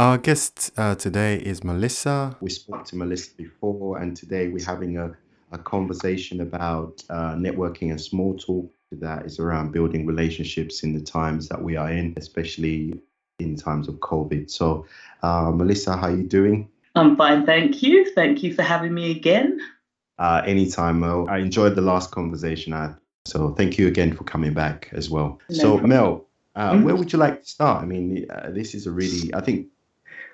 Our guest today is Melissa. We spoke to Melissa before, and today we're having a conversation about networking and small talk that is around building relationships in the times that we are in, especially in times of COVID. So, Melissa, how are you doing? I'm fine, thank you. Thank you for having me again. Anytime, Mel. I enjoyed the last conversation. So thank you again for coming back as well. No So, problem. Mel, where would you like to start? I mean, this is a really, I think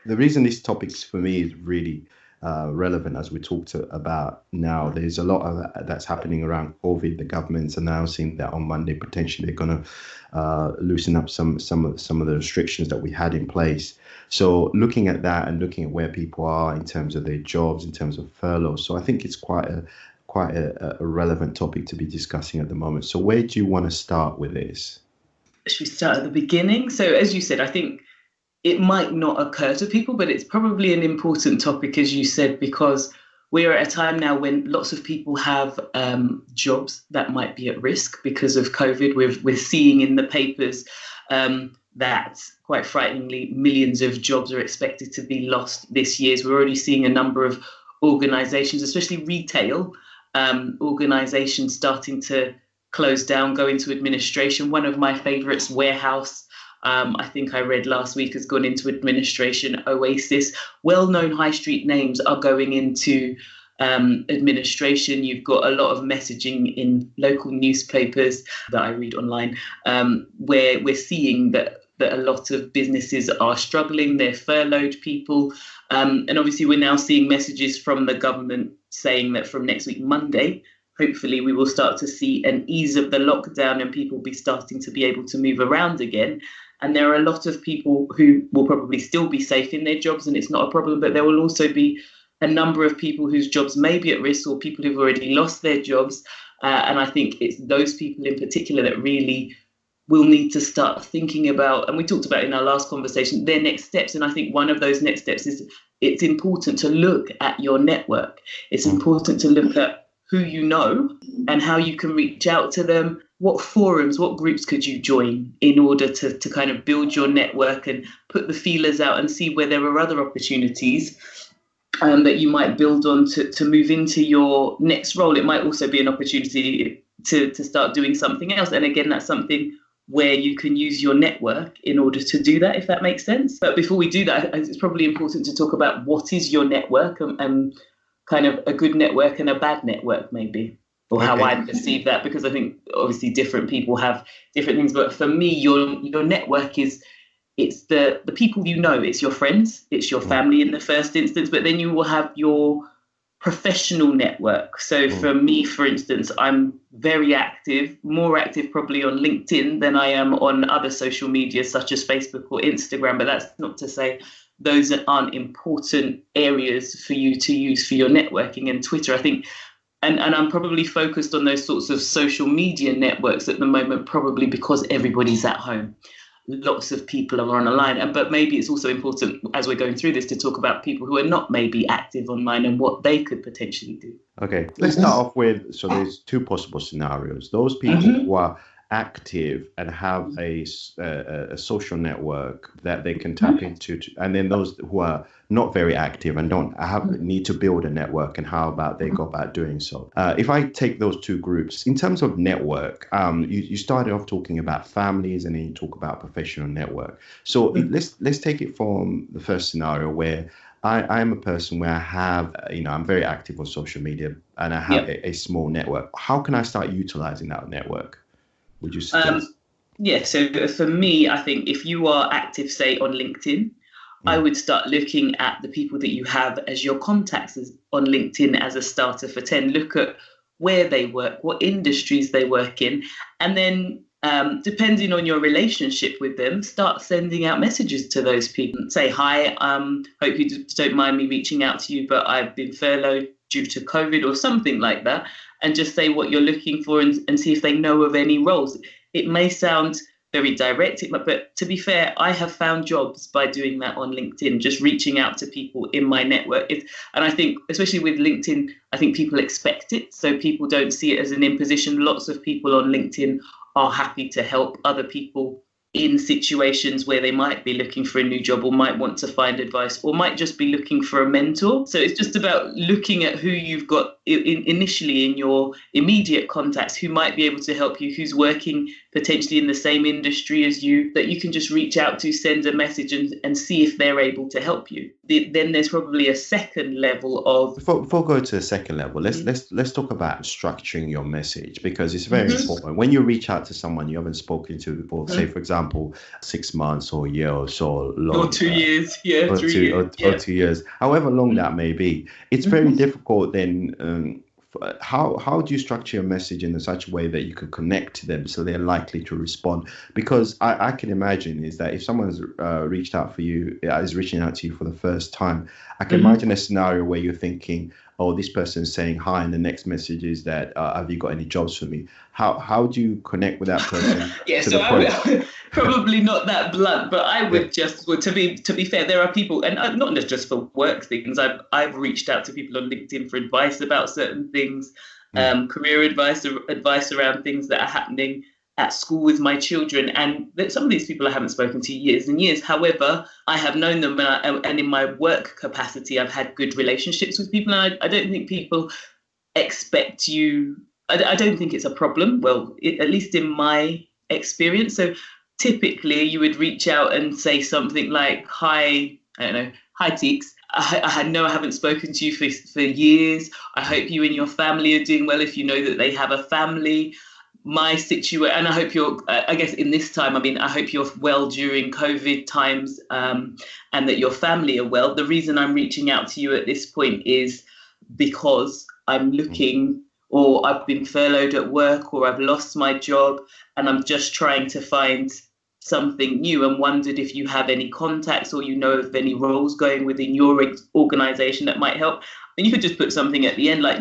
the reason this topics for me is really relevant as we talked about now. There's a lot of that's happening around COVID. The government's announcing that on Monday potentially they're going to loosen up some of the restrictions that we had in place. So looking at that and looking at where people are in terms of their jobs, in terms of furlough. So I think it's quite a relevant topic to be discussing at the moment. So where do you want to start with this? Should we start at the beginning? So, as you said, I think it might not occur to people, but it's probably an important topic, as you said, because we're at a time now when lots of people have jobs that might be at risk because of COVID. We're seeing in the papers that, quite frighteningly, millions of jobs are expected to be lost this year. We're already seeing a number of organisations, especially retail organisations, starting to close down, go into administration. One of my favourites, Warehouse, I think I read last week, has gone into administration. Oasis, well-known high street names are going into administration. You've got a lot of messaging in local newspapers that I read online, where we're seeing that a lot of businesses are struggling. They're furloughed people. And obviously we're now seeing messages from the government saying that from next week, Monday, hopefully we will start to see an ease of the lockdown and people will be starting to be able to move around again. And there are a lot of people who will probably still be safe in their jobs and it's not a problem, but there will also be a number of people whose jobs may be at risk or people who've already lost their jobs. And I think it's those people in particular that really will need to start thinking about, and we talked about in our last conversation, their next steps. And I think one of those next steps is it's important to look at your network. It's important to look at who you know and how you can reach out to them. What forums, what groups could you join in order to kind of build your network and put the feelers out and see where there are other opportunities that you might build on to move into your next role. It might also be an opportunity to start doing something else. And again, that's something where you can use your network in order to do that, if that makes sense. But before we do that, it's probably important to talk about what is your network and kind of a good network and a bad network, maybe, or how I perceive that, because I think obviously different people have different things. But for me, your network it's the people you know, it's your friends, it's your family in the first instance, but then you will have your professional network. So for me, for instance, I'm very active, more active probably on LinkedIn than I am on other social media such as Facebook or Instagram. But that's not to say those aren't important areas for you to use for your networking. And Twitter, I think, and I'm probably focused on those sorts of social media networks at the moment, probably because everybody's at home. Lots of people are on a line, but maybe it's also important as we're going through this to talk about people who are not maybe active online and what they could potentially do. Okay, let's start off with, so there's two possible scenarios. Those people who are active and have a social network that they can tap into, and then those who are not very active and need to build a network, and how about they go about doing so. If I take those two groups in terms of network, you started off talking about families and then you talk about professional network. So let's take it from the first scenario where I'm a person where I have, I'm very active on social media and I have a small network. How can I start utilizing that network? Would you suggest? So for me, I think if you are active, say on LinkedIn, I would start looking at the people that you have as your contacts on LinkedIn as a starter for 10. Look at where they work, what industries they work in, and then depending on your relationship with them, start sending out messages to those people. Say, hi, hope you don't mind me reaching out to you, but I've been furloughed due to COVID or something like that. And just say what you're looking for and see if they know of any roles. It may sound very direct, but to be fair, I have found jobs by doing that on LinkedIn, just reaching out to people in my network. And I think, especially with LinkedIn, I think people expect it. So people don't see it as an imposition. Lots of people on LinkedIn are happy to help other people in situations where they might be looking for a new job or might want to find advice or might just be looking for a mentor. So it's just about looking at who you've got initially in your immediate contacts, who might be able to help you, who's working potentially in the same industry as you, that you can just reach out to, send a message and see if they're able to help you. Then there's probably a second level of... Before we go to the second level, let's talk about structuring your message, because it's very important. When you reach out to someone you haven't spoken to for, say, for example, 6 months or a year or so long, or 2 years, or 3 years, or 2 years, however long that may be, it's very difficult then. How do you structure your message in such a way that you can connect to them so they're likely to respond? Because I can imagine is that if someone's reached out for you, is reaching out to you for the first time, I can imagine a scenario where you're thinking, oh, this person's saying hi, and the next message is that, have you got any jobs for me? How do you connect with that person? Probably not that blunt, but I would just, well, to be fair, there are people, and not just for work things. I've reached out to people on LinkedIn for advice about certain things, career advice around things that are happening at school with my children, and some of these people I haven't spoken to years and years. However, I have known them, and in my work capacity, I've had good relationships with people, and I don't think people expect you. I don't think it's a problem. Well, at least in my experience. So typically, you would reach out and say something like, "Hi, I don't know, hi Teeks. I know I haven't spoken to you for years. I hope you and your family are doing well. If you know that they have a family." My situation, and I hope you're, I guess in this time, I hope you're well during COVID times, and that your family are well. The reason I'm reaching out to you at this point is because I'm looking, or I've been furloughed at work, or I've lost my job, and I'm just trying to find something new, and wondered if you have any contacts or you know of any roles going within your organization that might help. And you could just put something at the end like,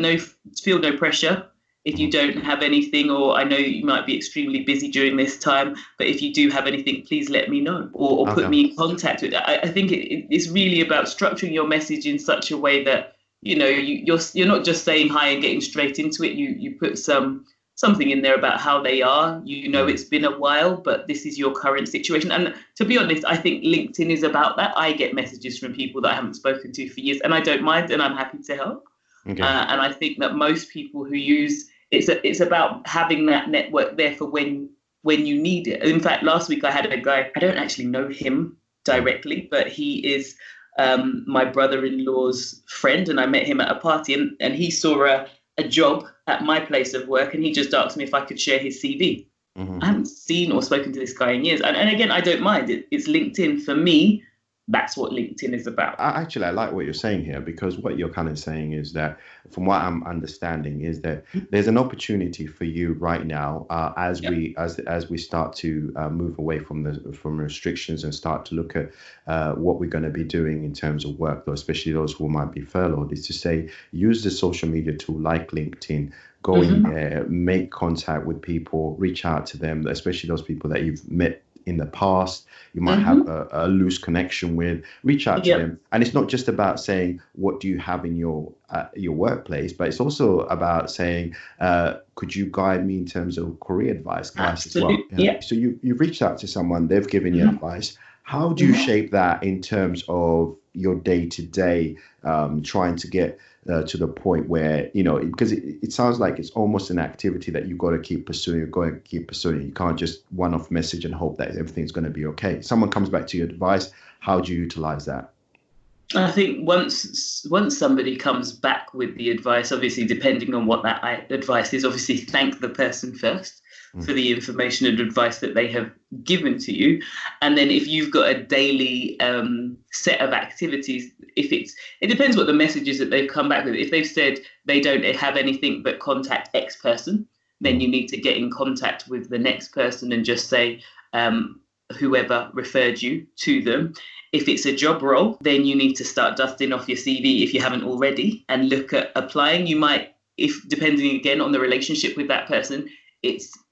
feel no pressure. If you don't have anything, or I know you might be extremely busy during this time, but if you do have anything, please let me know, or put me in contact with. I think it's really about structuring your message in such a way that, you're not just saying hi and getting straight into it. You put something in there about how they are. It's been a while, but this is your current situation. And to be honest, I think LinkedIn is about that. I get messages from people that I haven't spoken to for years, and I don't mind, and I'm happy to help. Okay. And I think that most people who use it's about having that network there for when you need it. In fact, last week I had a guy, I don't actually know him directly, but he is my brother-in-law's friend, and I met him at a party, and he saw a job at my place of work, and he just asked me if I could share his CV. I haven't seen or spoken to this guy in years. And again, I don't mind. It's LinkedIn. For me, that's what LinkedIn is about. Actually, I like what you're saying here, because what you're kind of saying is that, from what I'm understanding, is that there's an opportunity for you right now, as we start to move away from restrictions and start to look at what we're going to be doing in terms of work, though, especially those who might be furloughed, is to say, use the social media tool like LinkedIn. Go in there, make contact with people, reach out to them, especially those people that you've met in the past, you might have a loose connection with. Reach out to them. And it's not just about saying, what do you have in your workplace, but it's also about saying, could you guide me in terms of career advice as well? So you've reached out to someone, they've given you advice. How do you shape that in terms of your day-to-day, trying to get to the point where, because it sounds like it's almost an activity that you've got to keep pursuing. You can't just one-off message and hope that everything's going to be okay. Someone comes back to your advice. How do you utilize that? I think once somebody comes back with the advice, obviously, depending on what that advice is, obviously thank the person first for the information and advice that they have given to you. And then if you've got a daily set of activities, it depends what the message is that they've come back with. If they've said they don't have anything but contact X person, then you need to get in contact with the next person and just say whoever referred you to them. If it's a job role, then you need to start dusting off your CV if you haven't already and look at applying. You might, depending again on the relationship with that person,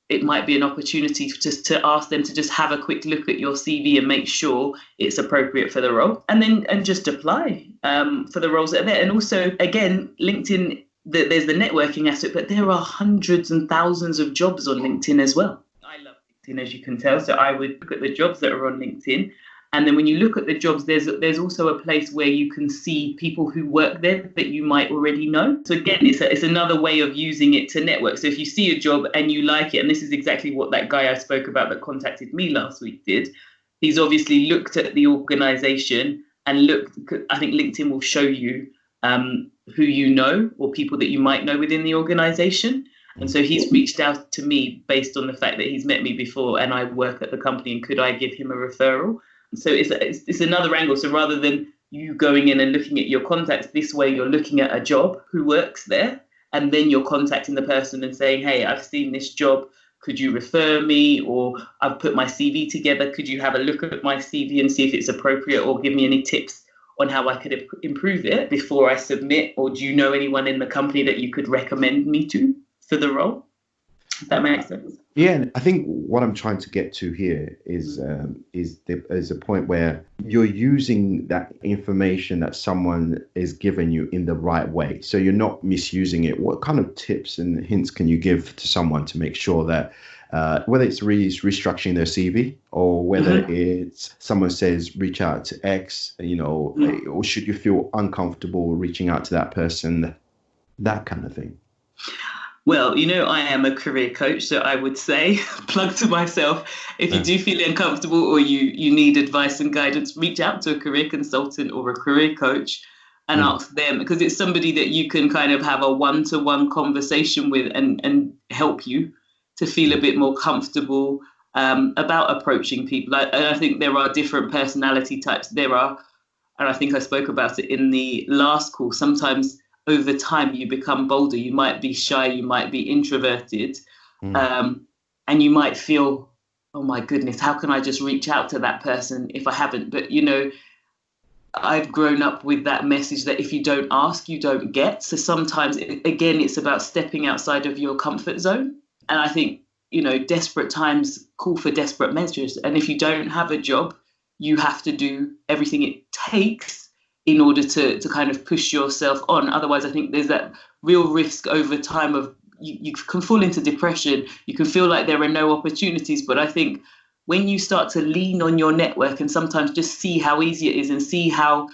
it might be an opportunity to ask them to just have a quick look at your CV and make sure it's appropriate for the role, and just apply for the roles that are there. And also, again, LinkedIn, there's the networking aspect, but there are hundreds and thousands of jobs on LinkedIn as well. I love LinkedIn, as you can tell. So I would look at the jobs that are on LinkedIn. And then when you look at the jobs, there's also a place where you can see people who work there that you might already know. So again, it's another way of using it to network. So if you see a job and you like it, and this is exactly what that guy I spoke about that contacted me last week did, he's obviously looked at the organization and looked, I think LinkedIn will show you who you know or people that you might know within the organization. And so he's reached out to me based on the fact that he's met me before and I work at the company, and could I give him a referral? So it's another angle. So rather than you going in and looking at your contacts, this way you're looking at a job, who works there, and then you're contacting the person and saying, hey, I've seen this job. Could you refer me? Or I've put my CV together. Could you have a look at my CV and see if it's appropriate, or give me any tips on how I could improve it before I submit? Or do you know anyone in the company that you could recommend me to for the role? If that makes sense. Yeah, and I think what I'm trying to get to here is a point where you're using that information that someone is giving you in the right way. So you're not misusing it. What kind of tips and hints can you give to someone to make sure that whether it's restructuring their CV, or whether it's someone says reach out to X, or should you feel uncomfortable reaching out to that person, that kind of thing? Well, I am a career coach, so I would say, plug to myself, if you do feel uncomfortable or you need advice and guidance, reach out to a career consultant or a career coach and ask them, because it's somebody that you can kind of have a one-to-one conversation with and help you to feel a bit more comfortable about approaching people. I think there are different personality types. There are, and I think I spoke about it in the last call, sometimes over time you become bolder. You might be shy, you might be introverted, and you might feel, oh my goodness, how can I just reach out to that person if I haven't? But I've grown up with that message that if you don't ask, you don't get. So sometimes, again, it's about stepping outside of your comfort zone. And I think, desperate times call for desperate measures. And if you don't have a job, you have to do everything it takes in order to kind of push yourself on. Otherwise, I think there's that real risk over time of you can fall into depression. You can feel like there are no opportunities. But I think when you start to lean on your network and sometimes just see how easy it is and see how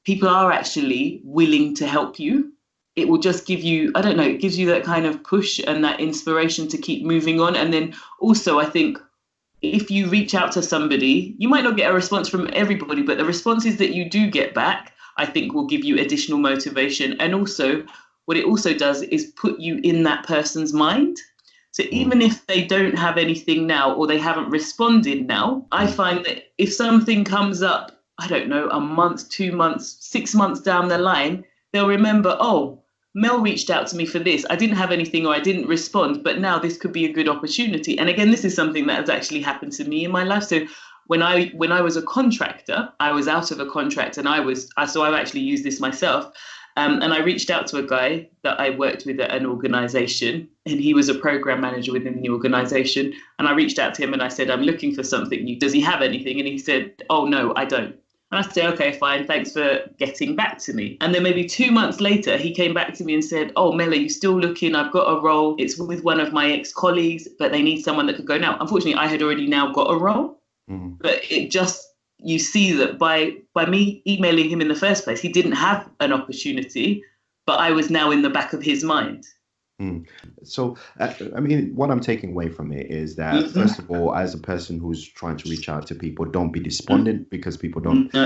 people are actually willing to help you, it will just give you, it gives you that kind of push and that inspiration to keep moving on. And then also, I think, if you reach out to somebody, you might not get a response from everybody, but the responses that you do get back, I think will give you additional motivation. And also, what it also does is put you in that person's mind. So even if they don't have anything now, or they haven't responded now, I find that if something comes up, a month, 2 months, 6 months down the line, they'll remember, oh, Mel reached out to me for this. I didn't have anything, or I didn't respond, but now this could be a good opportunity. And again, this is something that has actually happened to me in my life. So when I was a contractor, I was out of a contract, and so I've actually used this myself. And I reached out to a guy that I worked with at an organization, and he was a program manager within the organization. And I reached out to him and I said, I'm looking for something new. Does he have anything? And he said, oh, no, I don't. And I said, okay, fine, thanks for getting back to me. And then maybe 2 months later, he came back to me and said, oh, Mel, are you still looking? I've got a role. It's with one of my ex-colleagues, but they need someone that could go now. Unfortunately, I had already now got a role. But it just, you see that by me emailing him in the first place, he didn't have an opportunity, but I was now in the back of his mind. So, what I'm taking away from it is that, first of all, as a person who's trying to reach out to people, don't be despondent because people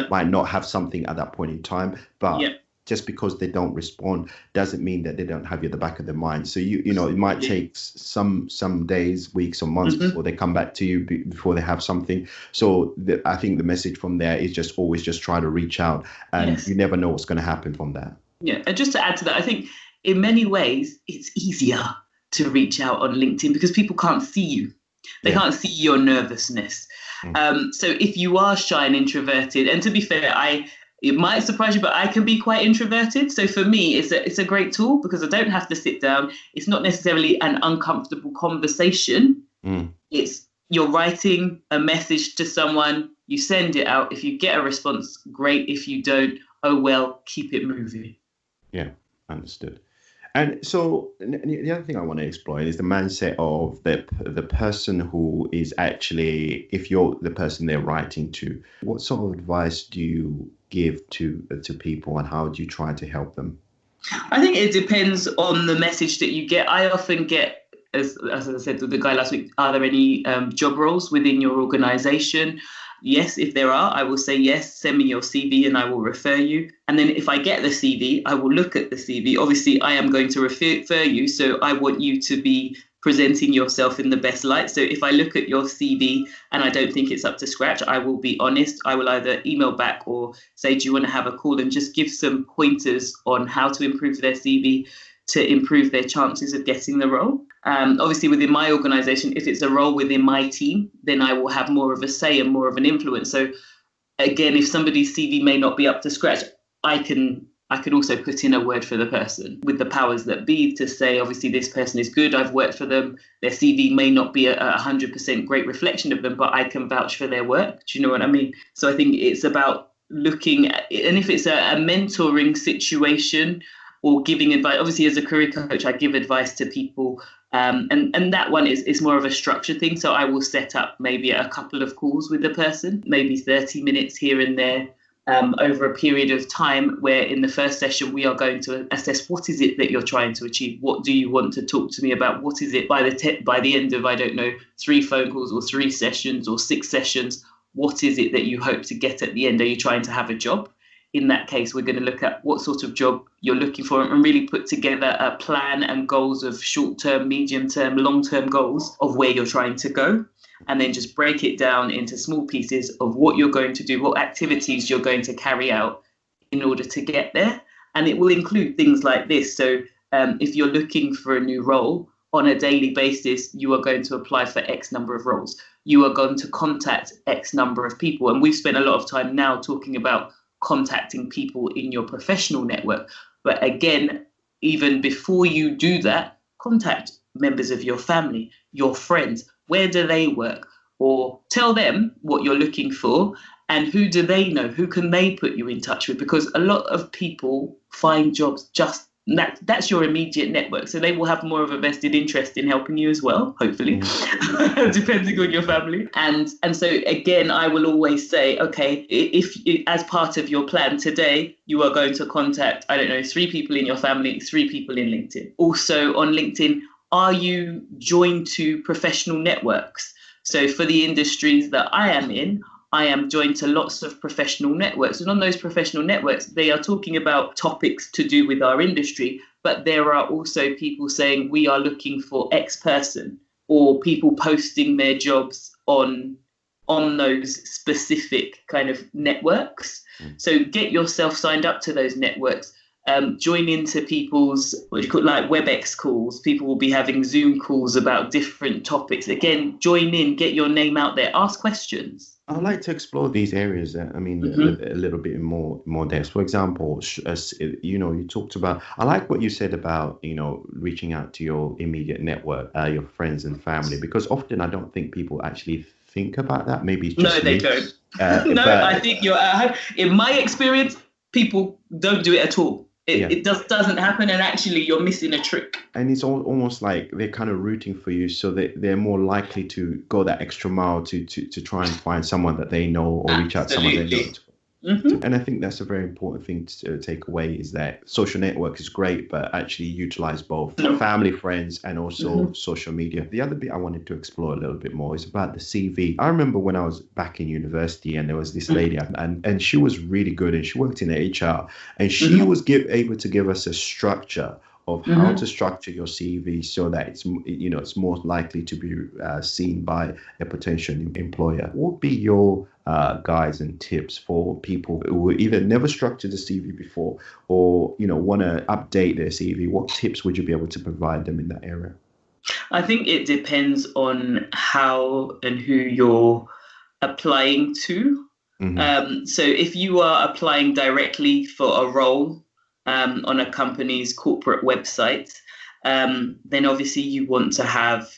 might not have something at that point in time. But just because they don't respond doesn't mean that they don't have you at the back of their mind. So, it might take some days, weeks, or months before they come back to you, before they have something. So I think the message from there is just always just try to reach out, and you never know what's going to happen from that. Yeah. And just to add to that, I think in many ways, it's easier to reach out on LinkedIn because people can't see you. They can't see your nervousness. So if you are shy and introverted, and to be fair, it might surprise you, but I can be quite introverted. So for me, it's a great tool because I don't have to sit down. It's not necessarily an uncomfortable conversation. It's you're writing a message to someone, you send it out. If you get a response, great. If you don't, oh well, keep it moving. Yeah, understood. And so the other thing I want to explore is the mindset of the person who is actually, if you're the person they're writing to, what sort of advice do you give to people, and how do you try to help them? I think it depends on the message that you get. I often get, as I said to the guy last week, are there any job roles within your organization? Yes, if there are, I will say yes, send me your CV and I will refer you. And then if I get the CV, I will look at the CV. Obviously, I am going to refer you, so I want you to be presenting yourself in the best light. So if I look at your CV and I don't think it's up to scratch, I will be honest. I will either email back or say, do you want to have a call, and just give some pointers on how to improve their CV to improve their chances of getting the role. Obviously, within my organization, if it's a role within my team, then I will have more of a say and more of an influence. So again, if somebody's CV may not be up to scratch, I could also put in a word for the person with the powers that be to say, obviously, this person is good. I've worked for them. Their CV may not be a 100% great reflection of them, but I can vouch for their work. Do you know what I mean? So I think it's about looking at, and if it's a mentoring situation or giving advice, obviously, as a career coach, I give advice to people. And that one is more of a structured thing. So I will set up maybe a couple of calls with the person, maybe 30 minutes here and there, over a period of time, where in the first session we are going to assess what is it that you're trying to achieve. What do you want to talk to me about? What is it by the end of, I don't know, 3 phone calls or 3 sessions or 6 sessions? What is it that you hope to get at the end? Are you trying to have a job? In that case, we're going to look at what sort of job you're looking for and really put together a plan and goals of short-term, medium-term, long-term goals of where you're trying to go. And then just break it down into small pieces of what you're going to do, what activities you're going to carry out in order to get there. And it will include things like this. So if you're looking for a new role on a daily basis, you are going to apply for X number of roles. You are going to contact X number of people. And we've spent a lot of time now talking about contacting people in your professional network. But again, even before you do that, contact members of your family, your friends. Where do they work? Or tell them what you're looking for, and who do they know? Who can they put you in touch with? Because a lot of people find jobs just that's your immediate network. So they will have more of a vested interest in helping you as well, hopefully, depending on your family. And so again, I will always say, okay, if as part of your plan today, you are going to contact, I don't know, 3 people in your family, 3 people in LinkedIn. Also on LinkedIn, are you joined to professional networks? So for the industries that I am in, I am joined to lots of professional networks. And on those professional networks, they are talking about topics to do with our industry. But there are also people saying we are looking for X person, or people posting their jobs on those specific kind of networks. So get yourself signed up to those networks. Join into people's like WebEx calls. People will be having Zoom calls about different topics. Again, join in, get your name out there, ask questions. I'd like to explore these areas. A little bit more depth. For example, as you talked about. I like what you said about reaching out to your immediate network, your friends and family, because often I don't think people actually think about that. Maybe it's just no, they don't. I think in my experience, people don't do it at all. It doesn't happen, and actually you're missing a trick. And it's almost like they're kind of rooting for you, so they're more likely to go that extra mile to try and find someone that they know, or reach out to someone they know. Mm-hmm. And I think that's a very important thing to take away, is that social network is great, but actually utilize both family, friends, and also social media. The other bit I wanted to explore a little bit more is about the CV. I remember when I was back in university, and there was this lady, and she was really good, and she worked in HR, and she was able to give us a structure of how to structure your CV so that it's more likely to be seen by a potential employer. What would be your guides and tips for people who either never structured a CV before, or want to update their CV? What tips would you be able to provide them in that area? I think it depends on how and who you're applying to. So if you are applying directly for a role on a company's corporate website, then obviously you want to have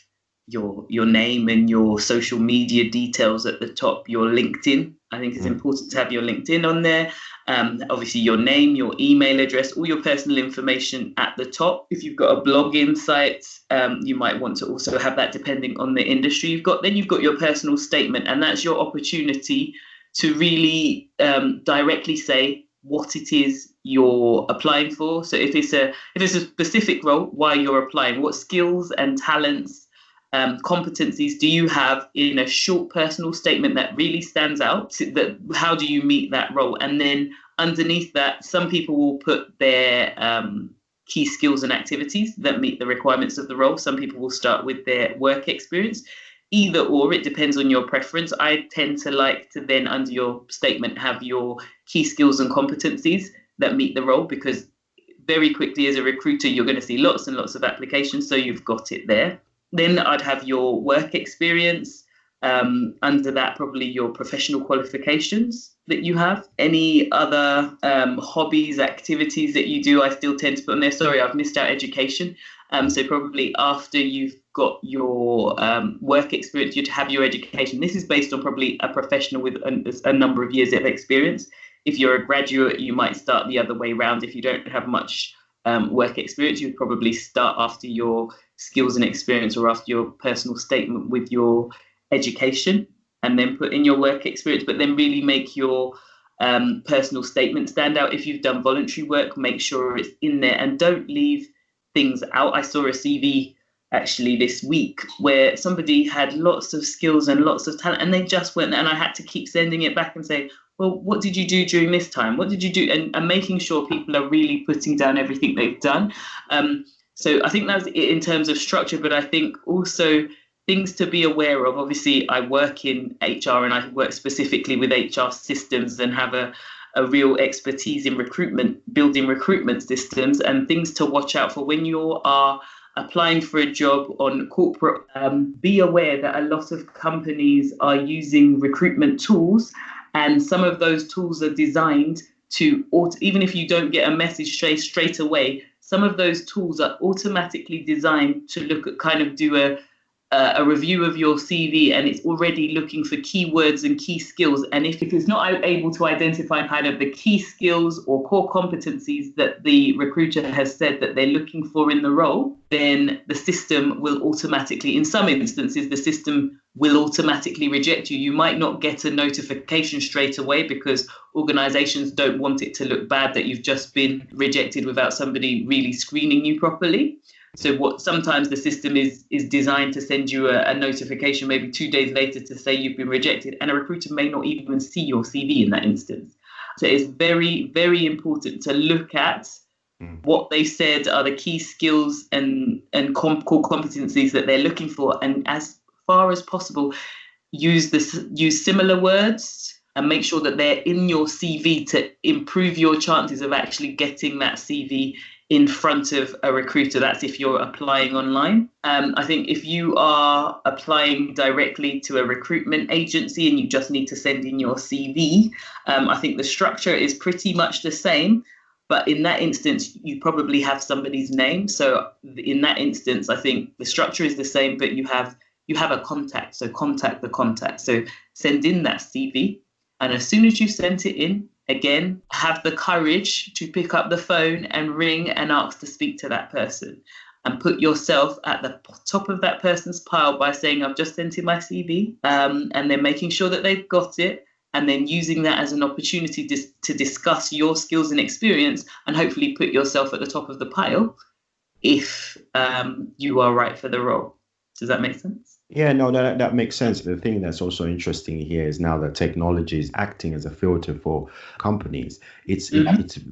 your name and your social media details at the top. Your LinkedIn, I think it's important to have your LinkedIn on there. Obviously your name, your email address, all your personal information at the top. If you've got a blogging site, you might want to also have that depending on the industry you've got. Then you've got your personal statement, and that's your opportunity to really directly say what it is you're applying for. So if it's a specific role, why you're applying, what skills and talents, competencies do you have in a short personal statement that really stands out? That how do you meet that role? And then underneath that, some people will put their key skills and activities that meet the requirements of the role. Some people will start with their work experience. Either or, it depends on your preference. I tend to like to then, under your statement, have your key skills and competencies that meet the role, because very quickly as a recruiter, you're going to see lots and lots of applications, so you've got it there. Then I'd have your work experience. Under that, probably your professional qualifications that you have. Any other hobbies, activities that you do, I still tend to put on there. Sorry, I've missed out education. So probably after you've got your work experience, you'd have your education. This is based on probably a professional with a number of years of experience. If you're a graduate, you might start the other way around. If you don't have much work experience, you'd probably start after your skills and experience, or after your personal statement with your education, and then put in your work experience, but then really make your personal statement stand out. If you've done voluntary work, make sure it's in there and don't leave things out. I saw a CV actually this week where somebody had lots of skills and lots of talent, and they just went, and I had to keep sending it back and say, well, what did you do during this time? What did you do? And making sure people are really putting down everything they've done. So I think that's it in terms of structure, but I think also things to be aware of. Obviously, I work in HR, and I work specifically with HR systems and have a real expertise in recruitment, building recruitment systems, and things to watch out for when you are applying for a job on corporate. Be aware that a lot of companies are using recruitment tools, and some of those tools are designed to, even if you don't get a message straight away, some of those tools are automatically designed to look at, kind of do a review of your CV, and it's already looking for keywords and key skills. And if it's not able to identify kind of the key skills or core competencies that the recruiter has said that they're looking for in the role, then the system will automatically, in some instances, the system will automatically reject you. You might not get a notification straight away because organizations don't want it to look bad that you've just been rejected without somebody really screening you properly. So what sometimes the system is designed to send you a notification maybe 2 days later to say you've been rejected, and a recruiter may not even see your CV in that instance. So it's very, very important to look at what they said are the key skills and core competencies that they're looking for, and as far as possible, use similar words and make sure that they're in your CV to improve your chances of actually getting that CV in front of a recruiter. That's if you're applying online. I think if you are applying directly to a recruitment agency and you just need to send in your CV, I think the structure is pretty much the same. But in that instance, you probably have somebody's name. So in that instance, I think the structure is the same, but you have a contact. So contact the contact. So send in that CV. And as soon as you sent it in, again, have the courage to pick up the phone and ring and ask to speak to that person, and put yourself at the top of that person's pile by saying, I've just sent in my CV, and then making sure that they've got it, and then using that as an opportunity to discuss your skills and experience, and hopefully put yourself at the top of the pile if you are right for the role. Does that make sense? Yeah, no, that makes sense. The thing that's also interesting here is now that technology is acting as a filter for companies. It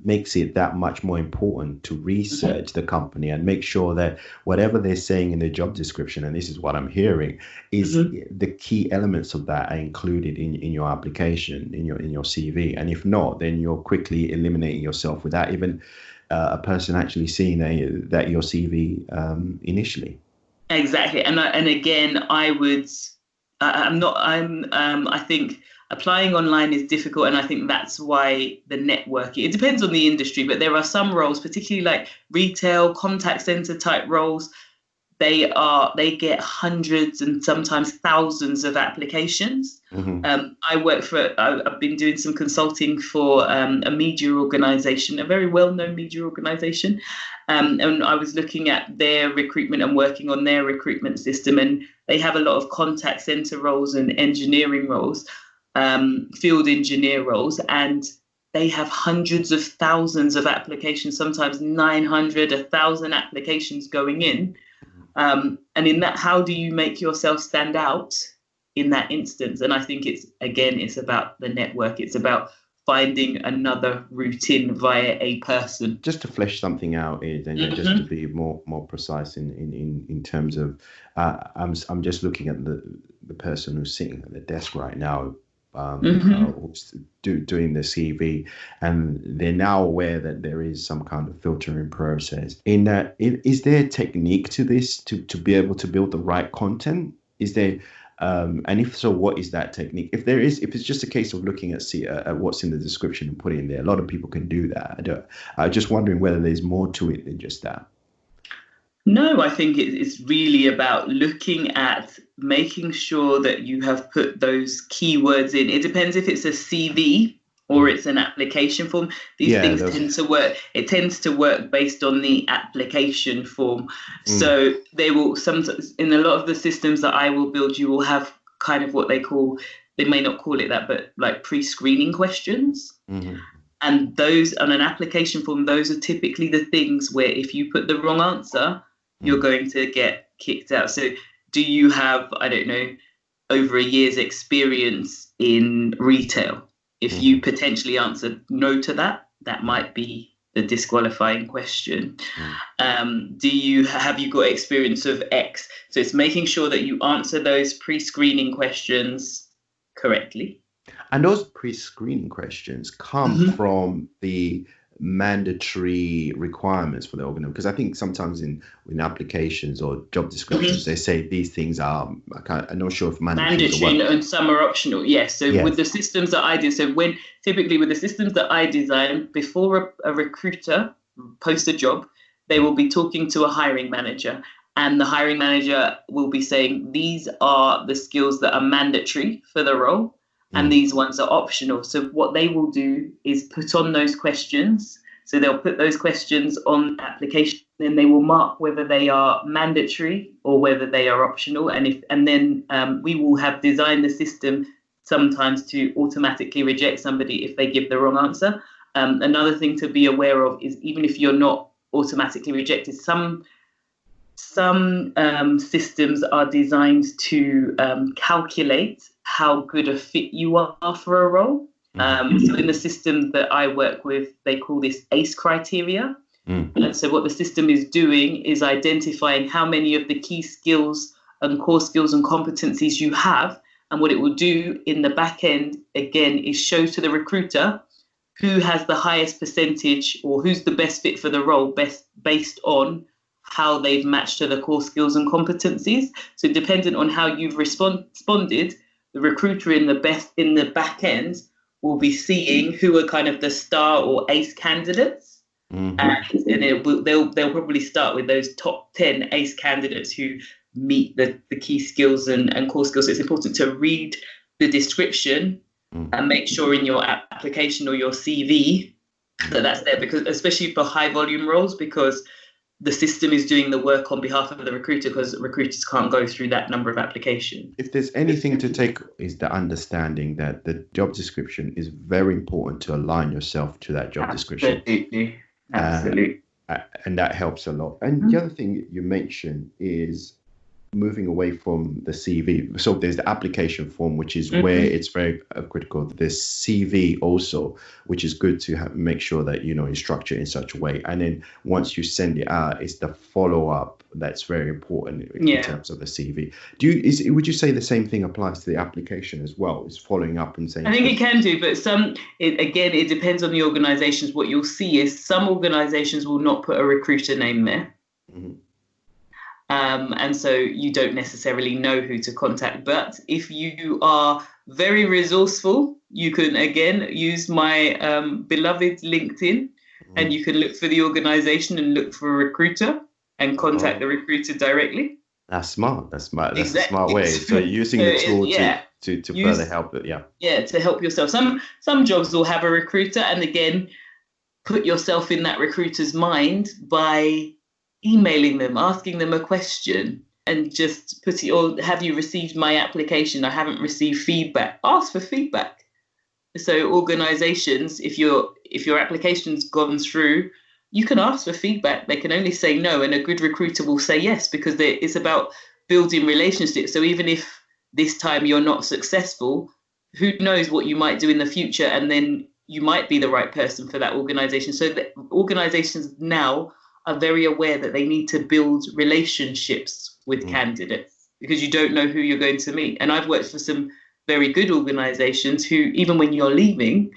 makes it that much more important to research the company and make sure that whatever they're saying in the job description, and this is what I'm hearing, is the key elements of that are included in your application, in your CV. And if not, then you're quickly eliminating yourself without even a person actually seeing that your CV initially. Exactly. And again, I think applying online is difficult. And I think that's why the networking, it depends on the industry, but there are some roles, particularly like retail, contact center type roles, they get hundreds and sometimes thousands of applications. I've been doing some consulting for a media organization, a very well-known media organization, and I was looking at their recruitment and working on their recruitment system, and they have a lot of contact center roles and engineering roles, field engineer roles, and they have hundreds of thousands of applications, sometimes 900, 1,000 applications going in. And in that, how do you make yourself stand out in that instance? And I think it's about the network. It's about finding another route in via a person. Just to flesh something out, and just to be more precise in terms of, I'm just looking at the person who's sitting at the desk right now, doing the CV, and they're now aware that there is some kind of filtering process. Is there a technique to this to be able to build the right content? Is there, and if so, what is that technique? If it's just a case of looking at what's in the description and putting it in there, a lot of people can do that. I'm just wondering whether there's more to it than just that. No, I think it's really about looking at making sure that you have put those keywords in. It depends if it's a CV or it's an application form. These things tend to work. It tends to work based on the application form. So they will sometimes, in a lot of the systems that I will build, you will have kind of what they may not call it that, but like pre-screening questions. And those on an application form, those are typically the things where if you put the wrong answer, you're going to get kicked out. So do you have, I don't know, over a year's experience in retail? If you potentially answered no to that, that might be the disqualifying question. Have you got experience of X? So it's making sure that you answer those pre-screening questions correctly. And those pre-screening questions come from the mandatory requirements for the organization, because I think sometimes in applications or job descriptions they say these things are, I'm not sure if mandatory and some are optional. Yes. So with the systems that I do, typically with the systems that I design, before a recruiter posts a job, they will be talking to a hiring manager, and the hiring manager will be saying these are the skills that are mandatory for the role. And these ones are optional. So what they will do is put on those questions. So they'll put those questions on the application, and they will mark whether they are mandatory or whether they are optional. And then we will have designed the system sometimes to automatically reject somebody if they give the wrong answer. Another thing to be aware of is even if you're not automatically rejected, some systems are designed to calculate how good a fit you are for a role. So in the system that I work with, they call this ACE criteria. And so what the system is doing is identifying how many of the key skills and core skills and competencies you have. And what it will do in the back end, again, is show to the recruiter who has the highest percentage or who's the best fit for the role based on how they've matched to the core skills and competencies. So dependent on how you've responded, the recruiter in the back end will be seeing who are kind of the star or ace candidates. And they'll probably start with those top 10 ace candidates who meet the key skills and core skills. So it's important to read the description and make sure in your application or your CV that that's there, because especially for high volume roles, because the system is doing the work on behalf of the recruiter, because recruiters can't go through that number of applications. If there's anything to take, is the understanding that the job description is very important to align yourself to that job description. Absolutely. And that helps a lot. And the other thing you mentioned is moving away from the CV. So there's the application form, which is where it's very critical. There's CV also, which is good to make sure that, you structure it in such a way. And then once you send it out, it's the follow-up that's very important in terms of the CV. Would you say the same thing applies to the application as well? Is following up and saying? I think it can do, but it depends on the organizations. What you'll see is some organizations will not put a recruiter name there. And so you don't necessarily know who to contact. But if you are very resourceful, you can, again, use my beloved LinkedIn, and you can look for the organization and look for a recruiter. and contact the recruiter directly. That's smart. That's smart. That's Exactly. a smart way. So using the tool to further help it. Yeah. Yeah, to help yourself. Some jobs will have a recruiter, and again, put yourself in that recruiter's mind by emailing them, asking them a question, and just put it, or have you received my application? I haven't received feedback. Ask for feedback. So organizations, if your application's gone through, you can ask for feedback. They can only say no, and a good recruiter will say yes, because it's about building relationships. So even if this time you're not successful, who knows what you might do in the future, and then you might be the right person for that organization. So the organizations now are very aware that they need to build relationships with candidates, because you don't know who you're going to meet. And I've worked for some very good organizations who, even when you're leaving,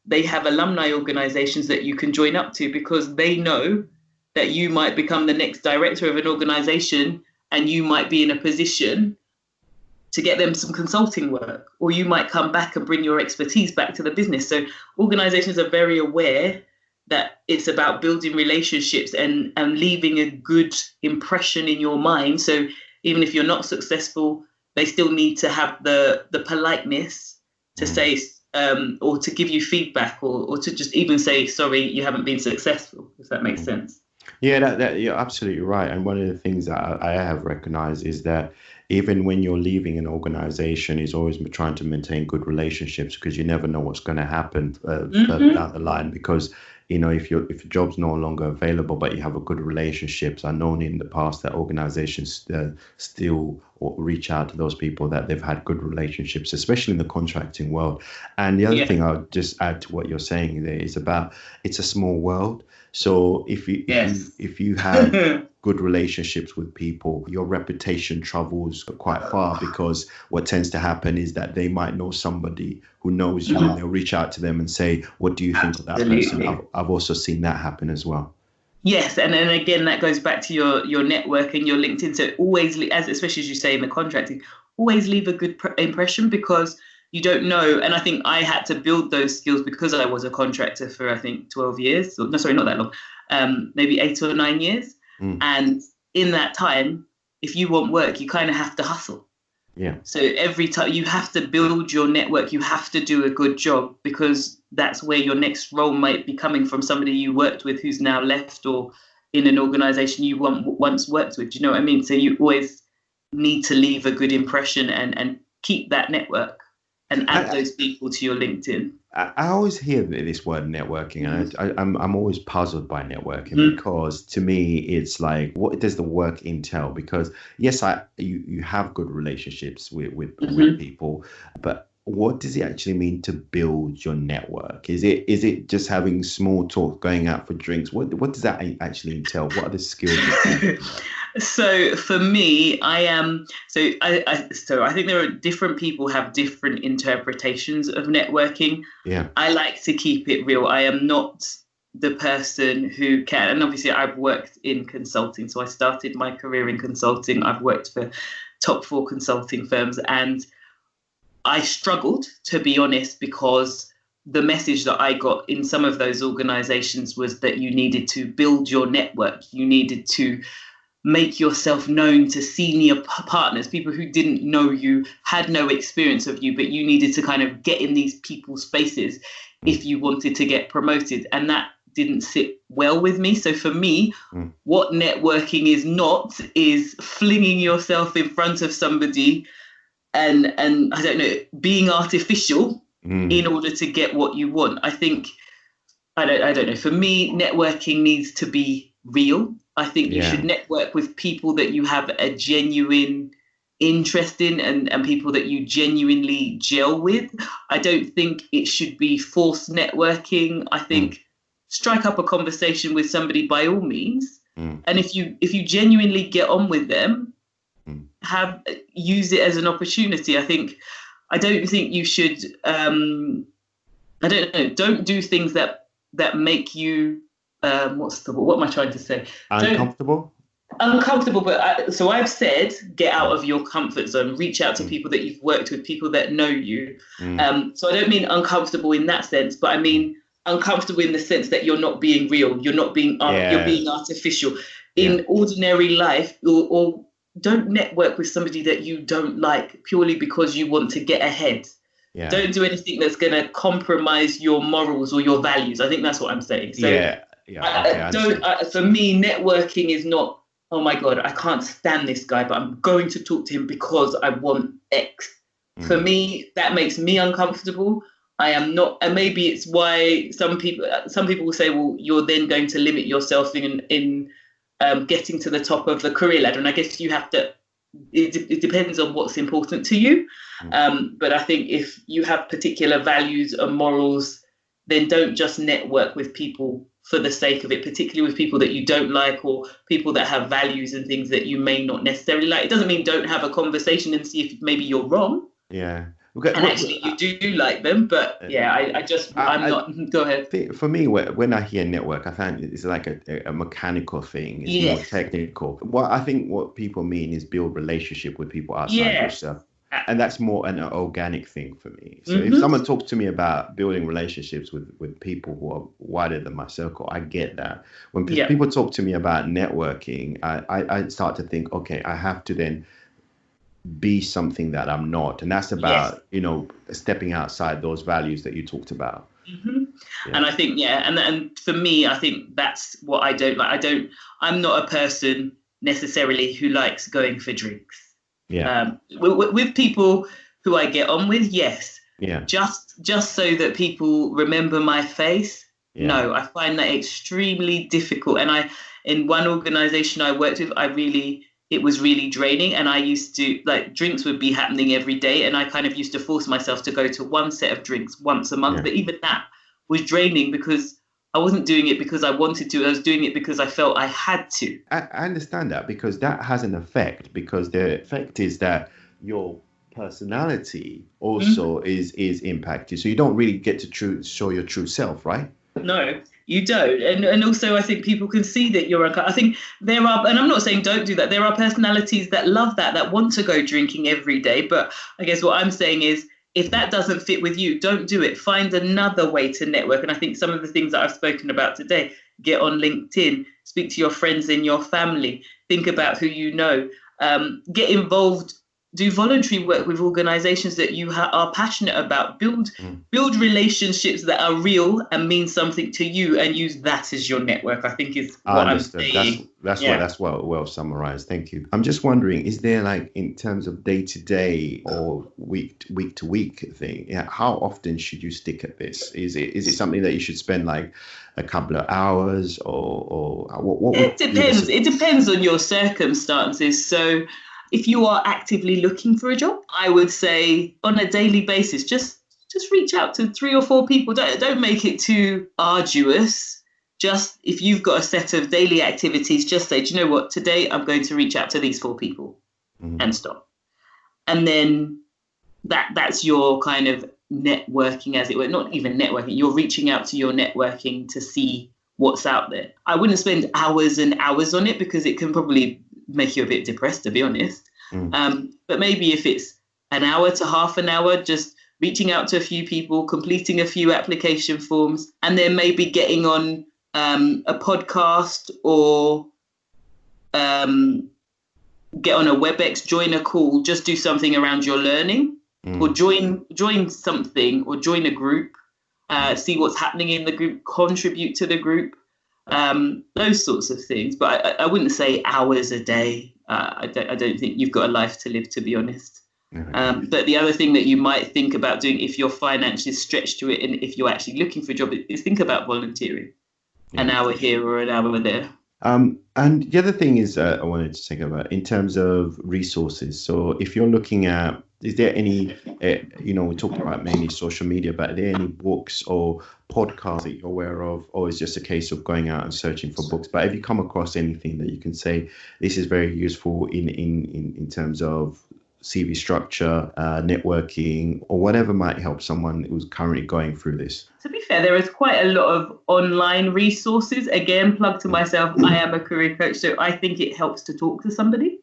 they have alumni organizations that you can join up to, because they know that you might become the next director of an organization, and you might be in a position to get them some consulting work, or you might come back and bring your expertise back to the business. So organizations are very aware that it's about building relationships and leaving a good impression in your mind. So even if you're not successful, they still need to have the politeness to say, or to give you feedback, or to just even say, sorry, you haven't been successful, if that makes sense. Yeah, that you're absolutely right. And one of the things that I have recognized is that even when you're leaving an organization, is always trying to maintain good relationships, because you never know what's going to happen further down the line. Because if your job's no longer available, but you have a good relationships, I known in the past that organizations still reach out to those people that they've had good relationships, especially in the contracting world. And the other thing I'll just add to what you're saying there is about, it's a small world. So if you have good relationships with people, your reputation travels quite far, because what tends to happen is that they might know somebody who knows you, and they'll reach out to them and say, what do you think of that person? I've also seen that happen as well. Yes, and then again, that goes back to your network and your LinkedIn. So always, especially as you say in the contracting, always leave a good impression, because you don't know. And I think I had to build those skills because I was a contractor for, I think, 12 years. No, sorry, not that long. Maybe 8 or 9 years. And in that time, if you want work, you kind of have to hustle. Yeah. So every time you have to build your network, you have to do a good job, because that's where your next role might be coming from, somebody you worked with who's now left, or in an organization you once worked with. Do you know what I mean? So you always need to leave a good impression and keep that network and add those people to your LinkedIn. I always hear this word networking, and I'm always puzzled by networking, because to me it's like, what does the work entail? Because yes, you have good relationships with people, but what does it actually mean to build your network? Is it just having small talk, going out for drinks? What does that actually entail? What are the skills? So for me, I think there are different people have different interpretations of networking. Yeah. I like to keep it real. I am not the person who can, and obviously I've worked in consulting. So I started my career in consulting. I've worked for top 4 consulting firms, and I struggled, to be honest, because the message that I got in some of those organizations was that you needed to build your network. You needed to make yourself known to senior partners, people who didn't know you, had no experience of you, but you needed to kind of get in these people's spaces if you wanted to get promoted. And that didn't sit well with me. So for me, what networking is not is flinging yourself in front of somebody and I don't know, being artificial in order to get what you want. I think, I don't know, for me, networking needs to be real. I think you should network with people that you have a genuine interest in, and people that you genuinely gel with. I don't think it should be forced networking. I think strike up a conversation with somebody by all means. And if you genuinely get on with them, use it as an opportunity. I don't think you should, don't do things that make you, what am I trying to say? Uncomfortable, but so I've said, get out of your comfort zone, reach out to people that you've worked with, people that know you. So I don't mean uncomfortable in that sense, but I mean uncomfortable in the sense that you're not being real, you're being artificial. in ordinary life, or don't network with somebody that you don't like purely because you want to get ahead. Yeah. Don't do anything that's going to compromise your morals or your values. I think that's what I'm saying. So for me, networking is not, oh my God, I can't stand this guy, but I'm going to talk to him because I want X. For me, that makes me uncomfortable. I am not, and maybe it's why some people will say, well, you're then going to limit yourself in getting to the top of the career ladder. And I guess you have to, it depends on what's important to you. But I think if you have particular values and morals, then don't just network with people for the sake of it, particularly with people that you don't like or people that have values and things that you may not necessarily like. It doesn't mean don't have a conversation and see if maybe you're wrong. Yeah. Okay, and actually, you do like them, but I'm not. Go ahead. For me, when I hear network, I find it's like a mechanical thing. It's more technical. I think what people mean is build relationship with people outside yourself. And that's more an organic thing for me. So if someone talks to me about building relationships with people who are wider than my circle, I get that. When people talk to me about networking, I start to think, okay, I have to then be something that I'm not. And that's about, stepping outside those values that you talked about. And I think, and for me, I think that's what I don't like. I'm not a person necessarily who likes going for drinks. With people who I get on with, yes. Yeah. Just so that people remember my face. Yeah. No, I find that extremely difficult. And in one organization I worked with, it was really draining. And I used to, drinks would be happening every day. And I kind of used to force myself to go to one set of drinks once a month. Yeah. But even that was draining because I wasn't doing it because I wanted to. I was doing it because I felt I had to. I understand that, because that has an effect, because the effect is that your personality also is impacted. So you don't really get to show your true self, right? No, you don't. And also I think people can see that you're I think there are, and I'm not saying don't do that. There are personalities that love that want to go drinking every day. But I guess what I'm saying is, if that doesn't fit with you, don't do it. Find another way to network. And I think some of the things that I've spoken about today, get on LinkedIn, speak to your friends in your family, think about who you know, get involved, do voluntary work with organizations that you are passionate about, build relationships that are real and mean something to you, and use that as your network, I think is what I'm saying. That's well summarized. Thank you. I'm just wondering, is there, in terms of day-to-day or week-to-week thing, how often should you stick at this? Is it something that you should spend a couple of hours, or what? It depends. It depends on your circumstances. So if you are actively looking for a job, I would say on a daily basis, just reach out to 3 or 4 people. Don't make it too arduous. Just if you've got a set of daily activities, just say, do you know what? Today I'm going to reach out to these 4 people and stop. And then that's your kind of networking, as it were. Not even networking. You're reaching out to your networking to see what's out there. I wouldn't spend hours and hours on it, because it can probably make you a bit depressed, to be honest. But maybe if it's an hour to half an hour, just reaching out to a few people, completing a few application forms, and then maybe getting on a podcast, or get on a WebEx, join a call, just do something around your learning, or join something, or join a group, see what's happening in the group, contribute to the group. Those sorts of things, but I wouldn't say hours a day. I don't think you've got a life to live, to be honest. But the other thing that you might think about doing, if you're financially stretched to it, and if you're actually looking for a job, is think about volunteering. An hour here or an hour there. And the other thing is, I wanted to think about in terms of resources. So if you're looking at, is there any, we talked about mainly social media, but are there any books or podcasts that you're aware of, or is it just a case of going out and searching for books? But have you come across anything that you can say this is very useful in terms of CV structure, networking, or whatever might help someone who's currently going through this? To be fair, there is quite a lot of online resources. Again, plug to myself, I am a career coach, so I think it helps to talk to somebody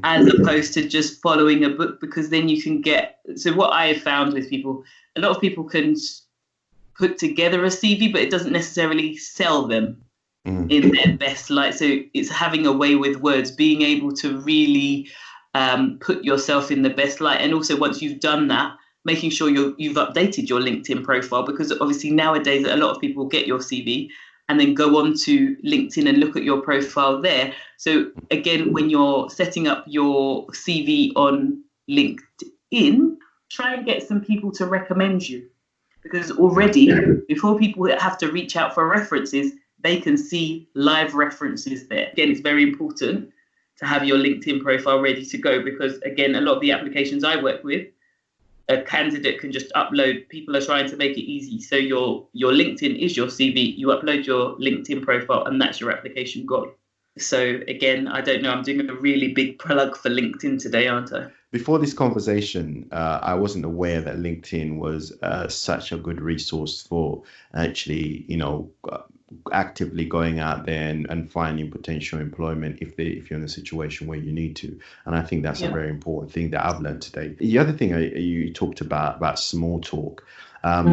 as opposed to just following a book, because then you can get, so what I have found with people, a lot of people can put together a CV, but it doesn't necessarily sell them. in their best light. So it's having a way with words, being able to really put yourself in the best light. And also once you've done that, making sure you've updated your LinkedIn profile, because obviously nowadays a lot of people get your CV and then go on to LinkedIn and look at your profile there. So again, when you're setting up your CV on LinkedIn, try and get some people to recommend you, because already before people have to reach out for references, they can see live references there. Again, it's very important to have your LinkedIn profile ready to go, because again, a lot of the applications I work with, a candidate can just upload. People are trying to make it easy. So your LinkedIn is your CV. You upload your LinkedIn profile and that's your application gone. So again, I don't know, I'm doing a really big plug for LinkedIn today, aren't I? Before this conversation, I wasn't aware that LinkedIn was such a good resource for actually, actively going out there and finding potential employment if you're in a situation where you need to. And I think that's a very important thing that I've learned today. The other thing you talked about small talk,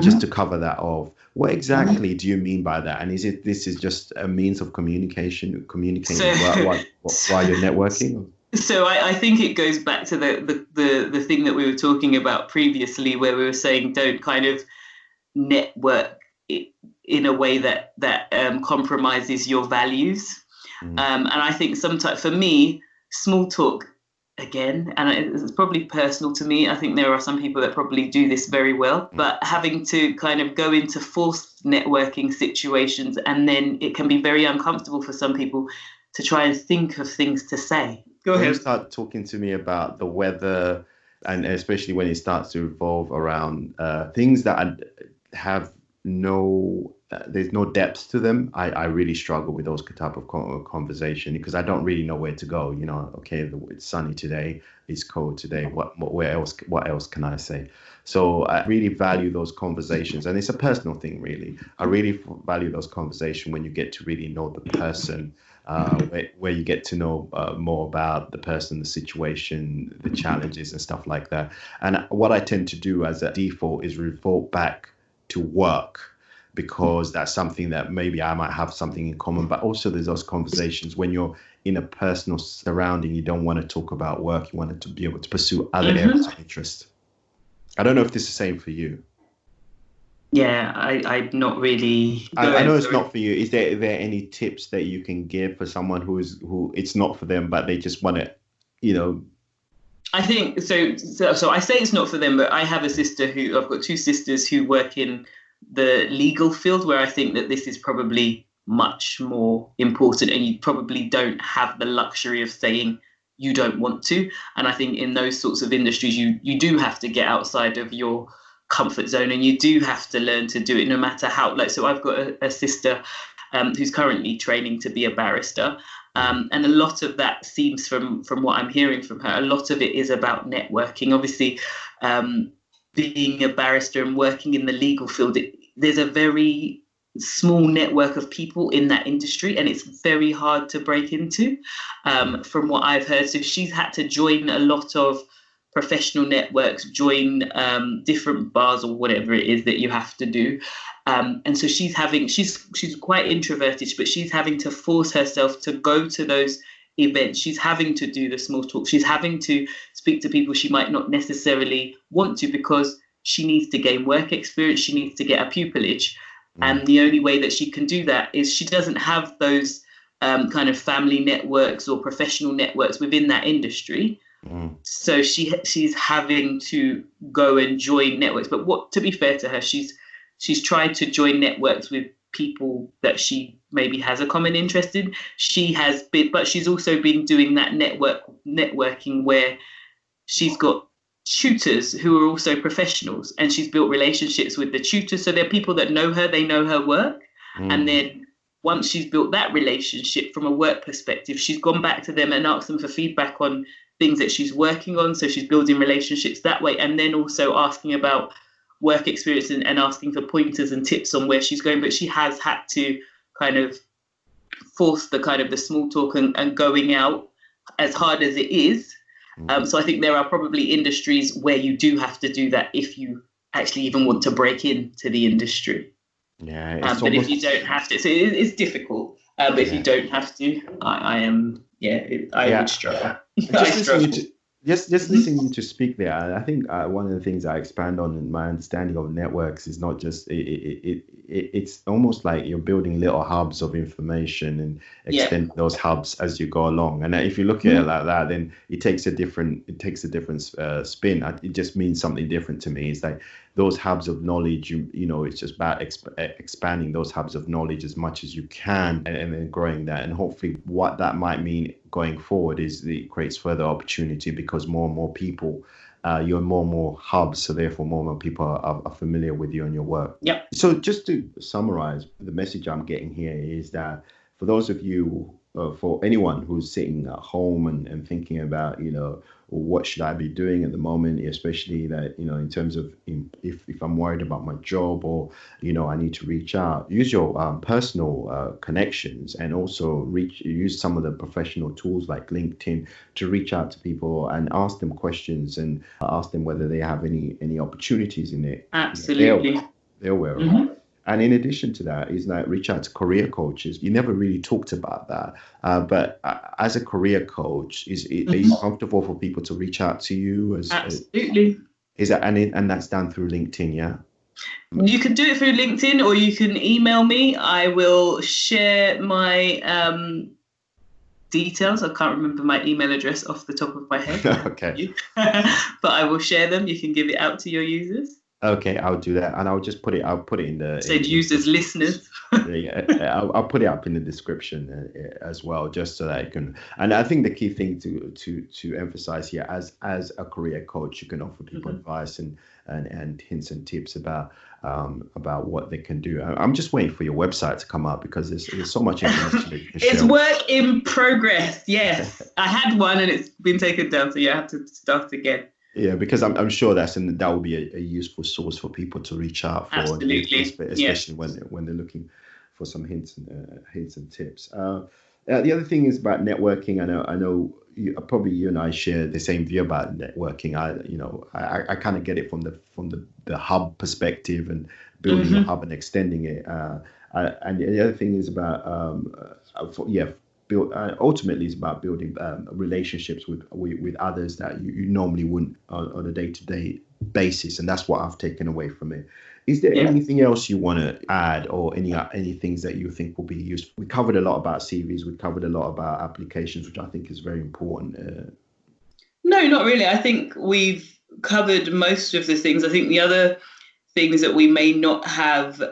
just to cover that off, what exactly do you mean by that? And this is just a means of communicating while you're networking? So I think it goes back to the thing that we were talking about previously, where we were saying don't kind of network in a way that compromises your values. And I think sometimes for me, small talk, again, and it's probably personal to me, I think there are some people that probably do this very well, but having to kind of go into forced networking situations, and then it can be very uncomfortable for some people to try and think of things to say. Go ahead. When you start talking to me about the weather, and especially when it starts to revolve around things that have there's no depth to them, I really struggle with those type of conversation, because I don't really know where to go. Okay, it's sunny today, it's cold today. What else can I say? So I really value those conversations, and it's a personal thing, really. I really value those conversations when you get to really know the person, where you get to know more about the person, the situation, the challenges and stuff like that. And what I tend to do as a default is revert back to work, because that's something that maybe I might have something in common. But also there's those conversations when you're in a personal surrounding, you don't want to talk about work, you want to be able to pursue other areas of interest. I don't know if this is the same for you. Yeah, I'm not really. I know it's not for you. Is there any tips that you can give for someone who it's not for them, but they just want to, I think so I say it's not for them, but I have I've got two sisters who work in the legal field, where I think that this is probably much more important, and you probably don't have the luxury of saying you don't want to. And I think in those sorts of industries, you do have to get outside of your comfort zone, and you do have to learn to do it, no matter how. So I've got a sister who's currently training to be a barrister. And a lot of that seems, from what I'm hearing from her, a lot of it is about networking. Obviously, being a barrister and working in the legal field, there's a very small network of people in that industry, and it's very hard to break into, from what I've heard. So she's had to join a lot of professional networks, join different bars or whatever it is that you have to do. And so she's quite introverted, but she's having to force herself to go to those events. She's having to do the small talk. She's having to speak to people she might not necessarily want to, because she needs to gain work experience. She needs to get a pupillage. And the only way that she can do that is she doesn't have those kind of family networks or professional networks within that industry. So she's having to go and join networks. But to be fair to her, she's tried to join networks with people that she maybe has a common interest in. But she's also been doing that networking where she's got tutors who are also professionals, and she's built relationships with the tutors. So they're people that know her, they know her work. And then once she's built that relationship from a work perspective, she's gone back to them and asked them for feedback on things that she's working on. So she's building relationships that way, and then also asking about work experience and asking for pointers and tips on where she's going. But she has had to kind of force the small talk and going out, as hard as it is. So I think there are probably industries where you do have to do that if you actually even want to break into the industry. Yeah, but if you don't have to, so it's difficult. But if you don't have to, I would struggle. Just listening to you to speak there, I think one of the things I expand on in my understanding of networks is not just it's almost like you're building little hubs of information and extend those hubs as you go along. And if you look at it like that, then it takes a different spin. It just means something different to me. It's like those hubs of knowledge. You know, it's just about expanding those hubs of knowledge as much as you can, and then growing that. And hopefully, what that might mean going forward is it creates further opportunity because more and more people, you're in more and more hubs, so therefore more and more people are familiar with you and your work. Yep. So just to summarize, the message I'm getting here is that for those of you, for anyone who's sitting at home and thinking about, you know, what should I be doing at the moment, especially that, you know, in terms of if I'm worried about my job or, you know, I need to reach out, use your personal connections and also use some of the professional tools like LinkedIn to reach out to people and ask them questions and ask them whether they have any opportunities in it. Absolutely. They're aware of it. And in addition to that, is that reach out to career coaches. You never really talked about that, but as a career coach, are you comfortable for people to reach out to you? Absolutely. Is that and that's done through LinkedIn, yeah? You can do it through LinkedIn, or you can email me. I will share my details. I can't remember my email address off the top of my head. Okay. But I will share them. You can give it out to your users. Okay, I'll do that, and I'll put it in the. Said users, listeners. I'll put it up in the description as well, just so that I can. And I think the key thing to emphasize here, as a career coach, you can offer people advice and hints and tips about what they can do. I'm just waiting for your website to come up because there's so much information that you can share. It's work in progress. Yes, I had one and it's been taken down, so you have to start again. Yeah, because I'm sure that will be a useful source for people to reach out for. Absolutely. Especially when they're looking for some hints and tips. The other thing is about networking. I know you and I share the same view about networking. I kind of get it from the hub perspective and building a hub and extending it. And the other thing is about ultimately it's about building relationships with others that you normally wouldn't on a day-to-day basis, and that's what I've taken away from it. Is there anything else you want to add, or any things that you think will be useful? We covered a lot about CVs, we covered a lot about applications, which I think is very important. No, not really. I think we've covered most of the things. I think the other things that we may not have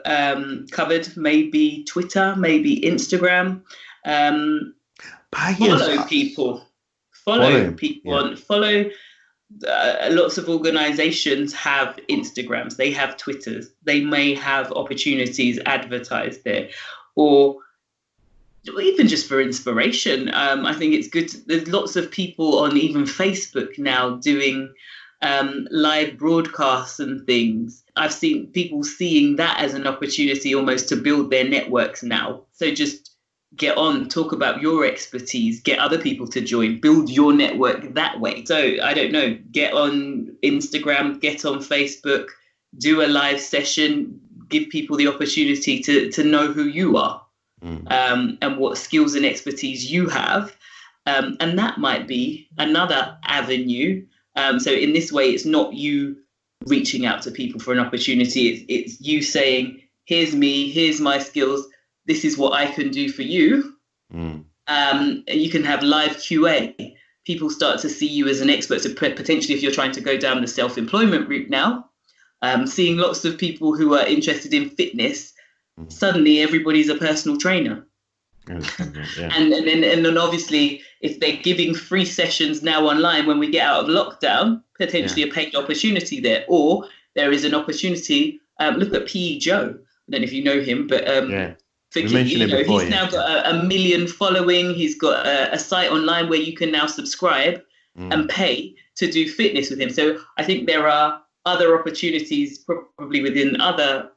covered may be Twitter, maybe Instagram. Follow people. Lots of organizations have Instagrams, they have Twitters, they may have opportunities advertised there, or even just for inspiration. I think it's good. There's lots of people on even Facebook now doing live broadcasts and things. I've seen people seeing that as an opportunity almost to build their networks now. So just get on, talk about your expertise, get other people to join, build your network that way. So I don't know, get on Instagram, get on Facebook, do a live session, give people the opportunity to know who you are and what skills and expertise you have. And that might be another avenue. So in this way, it's not you reaching out to people for an opportunity. It's you saying, here's me, here's my skills. This is what I can do for you. You can have live QA. People start to see you as an expert. So potentially, if you're trying to go down the self-employment route now, seeing lots of people who are interested in fitness, suddenly everybody's a personal trainer. And then obviously, if they're giving free sessions now online when we get out of lockdown, potentially a paid opportunity there. Or there is an opportunity. Look at P.E. Joe. I don't know if you know him, but he's now got a million following. He's got a site online where you can now subscribe and pay to do fitness with him. So I think there are other opportunities probably within other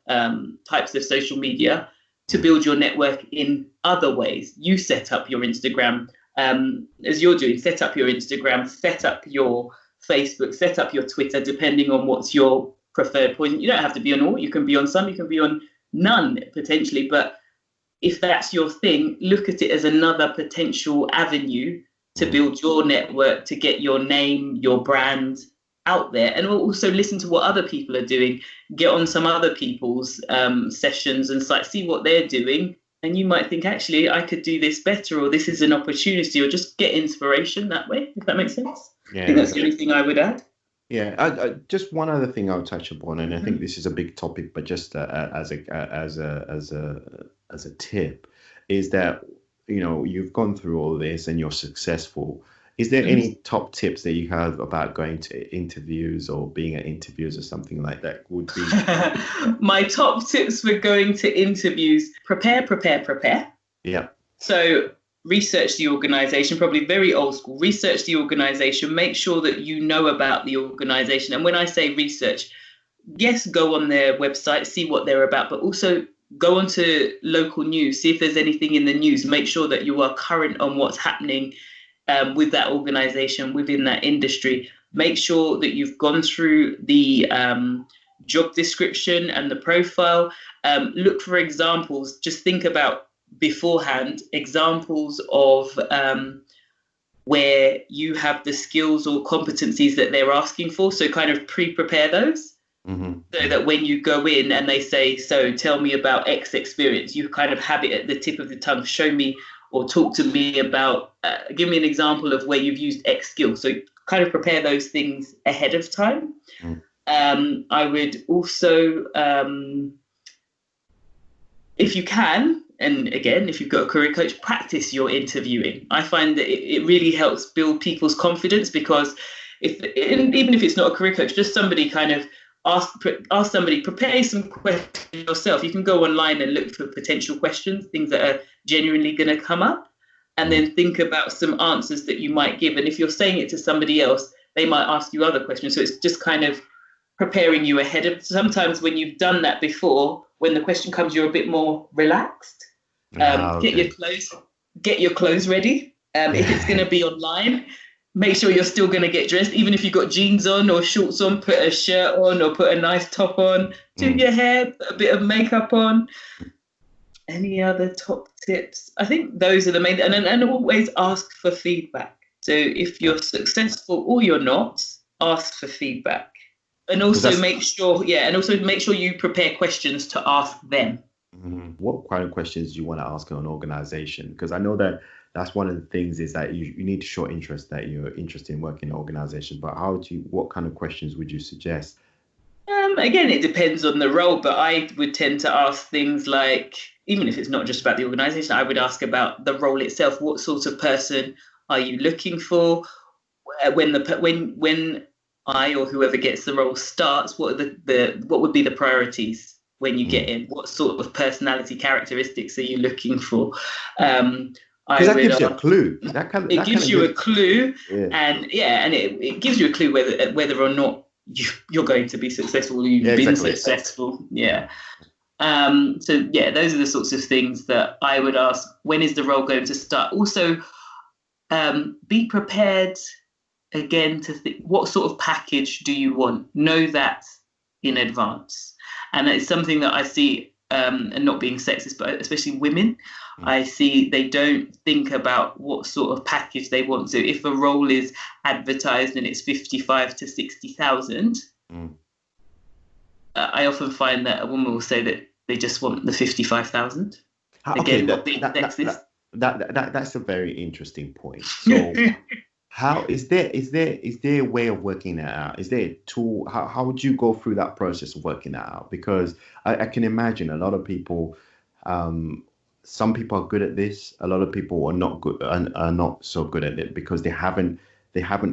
types of social media to build your network in other ways. You set up your Instagram as you're doing, set up your Instagram, set up your Facebook, set up your Twitter, depending on what's your preferred point. You don't have to be on all. You can be on some, you can be on none potentially, but if that's your thing, look at it as another potential avenue to build your network, to get your name, your brand out there, and also listen to what other people are doing. Get on some other people's sessions and see what they're doing. And you might think, actually, I could do this better, or this is an opportunity, or just get inspiration that way, if that makes sense. Yeah, I think that's the only thing I would add. Yeah, just one other thing I'll touch upon, and I think this is a big topic, but just as a tip, is that, you know, you've gone through all this and you're successful. Is there any top tips that you have about going to interviews or being at interviews or something like that? Would be my top tips for going to interviews: prepare. Yeah. So research the organization, probably very old school. Research the organization. Make sure that you know about the organization. And when I say research, yes, go on their website, see what they're about, but also go onto local news, see if there's anything in the news. Make sure that you are current on what's happening with that organization, within that industry. Make sure that you've gone through the job description and the profile. Look for examples. Just think about beforehand examples of where you have the skills or competencies that they're asking for. So kind of pre-prepare those. So that when you go in and they say, so tell me about X experience, you kind of have it at the tip of the tongue. Show me or talk to me about, give me an example of where you've used X skill. So kind of prepare those things ahead of time. I would also, if you can, and again, if you've got a career coach, practice your interviewing. I find that it really helps build people's confidence, because even if it's not a career coach, just somebody kind of ask somebody, prepare some questions yourself. You can go online and look for potential questions, things that are genuinely going to come up, and then think about some answers that you might give. And if you're saying it to somebody else, they might ask you other questions. So it's just kind of preparing you ahead of. Sometimes when you've done that before, when the question comes, you're a bit more relaxed. Get your clothes ready. If it's going to be online, make sure you're still going to get dressed. Even if you've got jeans on or shorts on, put a shirt on or put a nice top on. Do your hair, put a bit of makeup on. Any other top tips? I think those are the main. And always ask for feedback. So if you're successful or you're not, ask for feedback. And also make sure you prepare questions to ask them. What kind of questions do you want to ask an organization? Because I know that that's one of the things, is that you need to show interest, that you're interested in working in an organization. But what kind of questions would you suggest? Again, it depends on the role, but I would tend to ask things like, even if it's not just about the organization, I would ask about the role itself. What sort of person are you looking for? When I or whoever gets the role starts, what would be the priorities when you get in? What sort of personality characteristics are you looking for? Because that gives you a clue. It gives you a clue, and it gives you a clue whether or not you're going to be successful or you've been successful. Yeah. So those are the sorts of things that I would ask. When is the role going to start? Also, be prepared again to think, what sort of package do you want? Know that in advance. And it's something that I see, and not being sexist, but especially women, I see they don't think about what sort of package they want. So if a role is advertised and it's 55 to 60,000, I often find that a woman will say that they just want the 55,000. Again, not being sexist. That's a very interesting point. So how is there a way of working that out? Is there a tool? How would you go through that process of working that out? Because I can imagine a lot of people, some people are good at this. A lot of people are not good, are not so good at it, because they haven't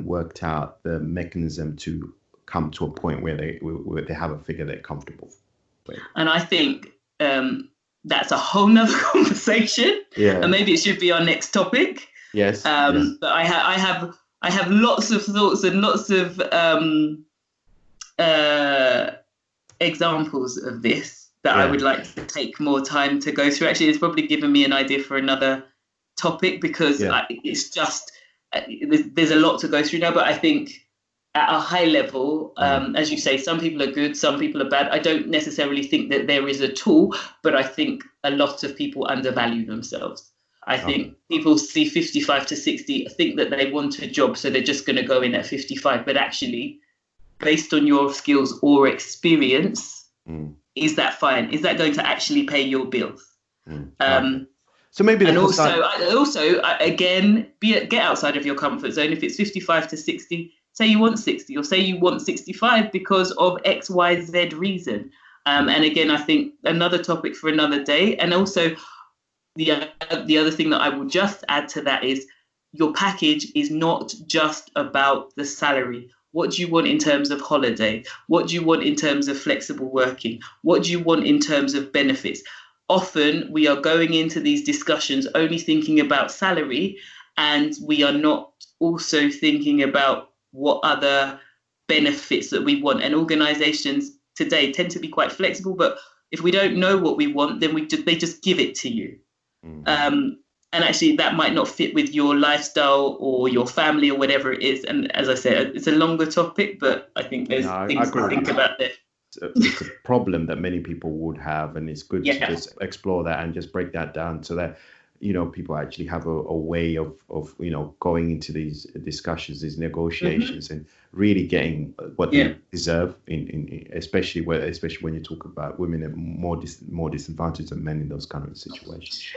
worked out the mechanism to come to a point where they have a figure they're comfortable with. And I think that's a whole nother conversation. Yeah. And maybe it should be our next topic. Yes. But I have lots of thoughts and lots of examples of this that I would like to take more time to go through. Actually, it's probably given me an idea for another topic, because it's just there's a lot to go through now. But I think at a high level, as you say, some people are good, some people are bad. I don't necessarily think that there is a tool, but I think a lot of people undervalue themselves. I think people see 55 to 60, think that they want a job, so they're just going to go in at 55. But actually, based on your skills or experience, is that fine? Is that going to actually pay your bills? So maybe, and also, again, get outside of your comfort zone. If it's 55 to 60, say you want 60, or say you want 65 because of X, Y, Z reason. And again, I think another topic for another day. And also, the other thing that I will just add to that is your package is not just about the salary. What do you want in terms of holiday? What do you want in terms of flexible working? What do you want in terms of benefits? Often we are going into these discussions only thinking about salary, and we are not also thinking about what other benefits that we want. And organizations today tend to be quite flexible, but if we don't know what we want, then they just give it to you. And actually that might not fit with your lifestyle or your family or whatever it is. And as I said, it's a longer topic, but I think there's things to think about there. It's a problem that many people would have, and it's good to just explore that and just break that down so that, you know, people actually have a way of you know, going into these discussions, these negotiations, and really getting what they deserve, especially when you talk about women that are more disadvantaged than men in those kind of situations.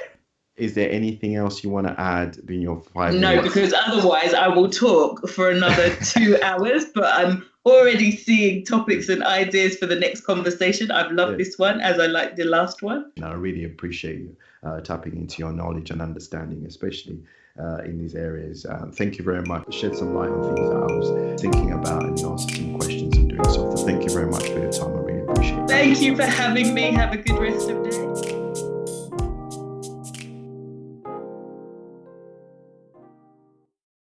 Is there anything else you want to add in your 5 minutes? No, because otherwise I will talk for another 2 hours, but I'm already seeing topics and ideas for the next conversation. I've loved this one, as I liked the last one. I really appreciate you tapping into your knowledge and understanding, especially in these areas. Thank you very much. Shed some light on things that I was thinking about and answer some questions in doing so. So thank you very much for your time. I really appreciate it. Thank you for having me. Have a good rest of the day.